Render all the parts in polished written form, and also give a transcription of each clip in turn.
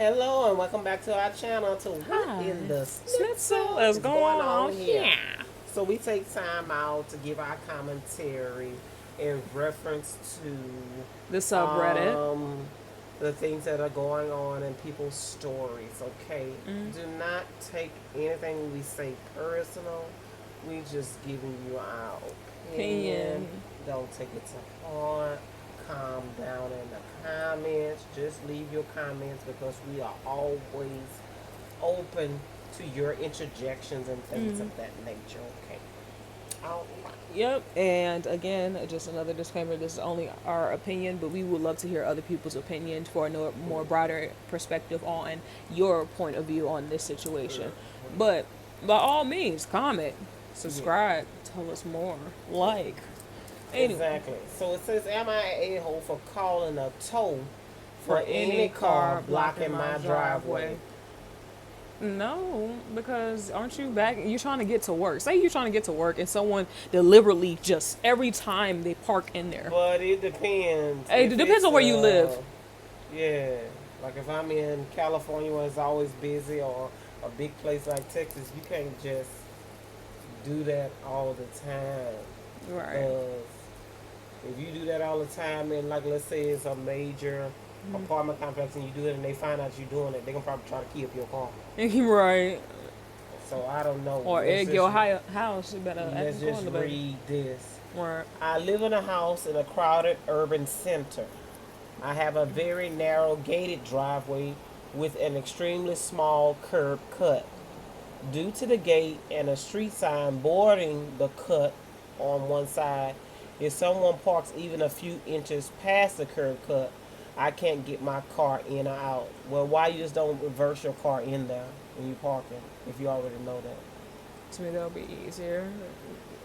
Hello and welcome back to our channel to What Hi, in the Schnitzel Schnitzel is is going going on on here. here. So we take time out to give our commentary in reference The to subreddit. the things that are going on in people's stories, okay? Do not take anything we say personal. We just giving you our opinion. Opinion. Don't take it to heart. Calm down in the comments. Just leave your comments because we are always open to your interjections and things of that nature. Okay. All right. Yep. And again, just another disclaimer. This is only our opinion, but we would love to hear other people's opinion for a more broader perspective on your point of view on this situation. But by all means, comment, subscribe, tell us more, like. Anyway, Exactly. So it says, "Am I an a-hole for calling a tow for for any car blocking my driveway?" No, because aren't you back? You're trying to get to work. Say you're trying to get to work, and someone deliberately just every time they park in there. But it depends. Hey, If it depends it's, on where you live. Yeah. Like if I'm in California where it's always busy, or a big place like Texas, you can't just do that all the time. Right. If you do that all the time, and like let's say it's a major apartment complex and you do it and they find out you're doing it, they're gonna probably try to key up your car. Right. So I don't know. Or egg your house. You better Let's ask just the baby. read this. Right. I live in a house in a crowded urban center. I have a very narrow gated driveway with an extremely small curb cut. Due to the gate and a street sign bordering the cut on one side, if someone parks even a few inches past the curb cut, I can't get my car in or out. Well, why you just don't reverse your car in there when you're parking if you already know that? To me, that'll be easier.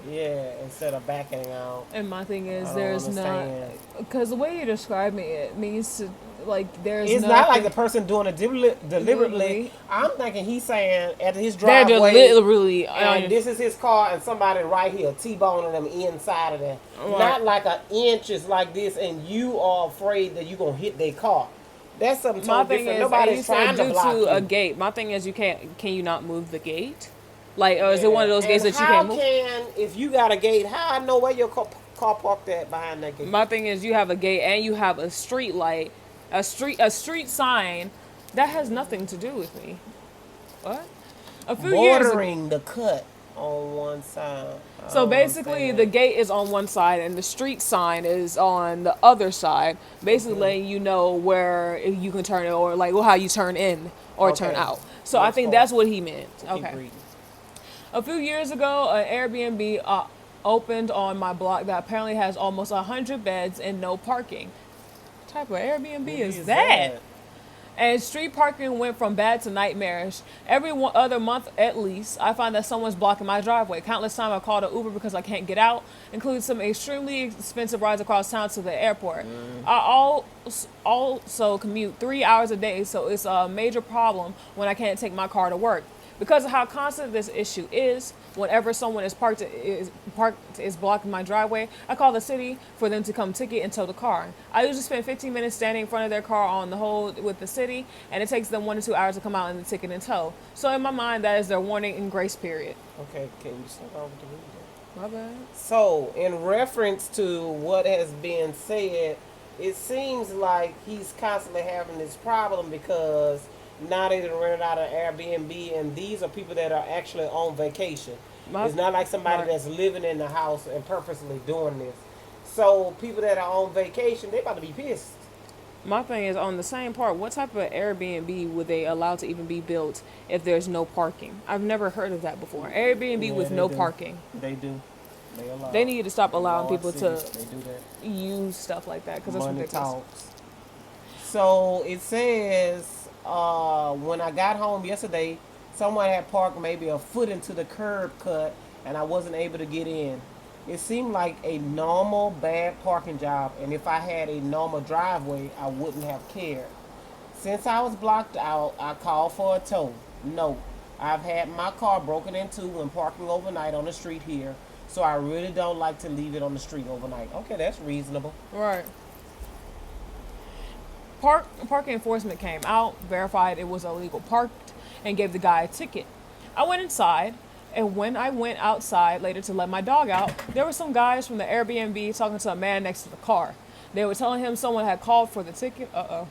Yeah, instead of backing out. And my thing is, I don't there's understand. not, because the way you're describing it means to, like, there's It's not like the person doing it deliberately. Deliberately. I'm thinking he's saying at his They're driveway, literally and this is his car, and somebody right here T-boning them inside of there. Right. Not like an inch is like this, and you are afraid that you're gonna hit their car. That's something my totally thing different. is, Nobody's trying to due block to you. a gate. My thing is, can you not move the gate? Like, or is it one of those And gates that you can't move? if you got a gate, how I know where your car parked at behind that gate? My thing is, you have a gate and you have a street light, a street sign. That has nothing to do with me. What? A few years ago. Bordering the cut on one side. So basically, the gate is on one side and the street sign is on the other side, basically letting you know where you can turn it, or like how you turn in or turn Okay. out. So I think that's what he meant. Okay. A few years ago, an Airbnb opened on my block that apparently has almost 100 beds and no parking. What type of Airbnb is that? And street parking went from bad to nightmarish. Every other month at least, I find that someone's blocking my driveway. Countless times I called an Uber because I can't get out, including some extremely expensive rides across town to the airport. I also commute 3 hours a day, so it's a major problem when I can't take my car to work. Because of how constant this issue is, whenever someone is blocking my driveway, I call the city for them to come ticket and tow the car. I usually spend 15 minutes standing in front of their car on the hold with the city, and it takes them 1 to 2 hours to come out and the ticket and tow. So in my mind, that is their warning and grace period. Okay, can you start off with the reading? My bad. So, in reference to what has been said, it seems like he's constantly having this problem because now they done rented out an Airbnb, and these are people that are actually on vacation. It's not like somebody that's living in the house and purposely doing this. So people that are on vacation, they about to be pissed. My thing is, on the same part, what type of Airbnb would they allow to even be built if there's no parking? I've never heard of that before. Airbnb with no parking. They do. They need to stop allowing people to They do that. use stuff like that because that's Money ridiculous. talks. So it says, when I got home yesterday, someone had parked maybe a foot into the curb cut, and I wasn't able to get in. It seemed like a normal bad parking job, and if I had a normal driveway, I wouldn't have cared. Since I was blocked out, I called for a tow. No, I've had my car broken into when parking overnight on the street here, so I really don't like to leave it on the street overnight. Okay, that's reasonable. Right. parking enforcement came out, verified it was illegal parked, and gave the guy a ticket. I went inside, and when I went outside later to let my dog out, there were some guys from the Airbnb talking to a man next to the car. They were telling him someone had called for the ticket. Uh-oh.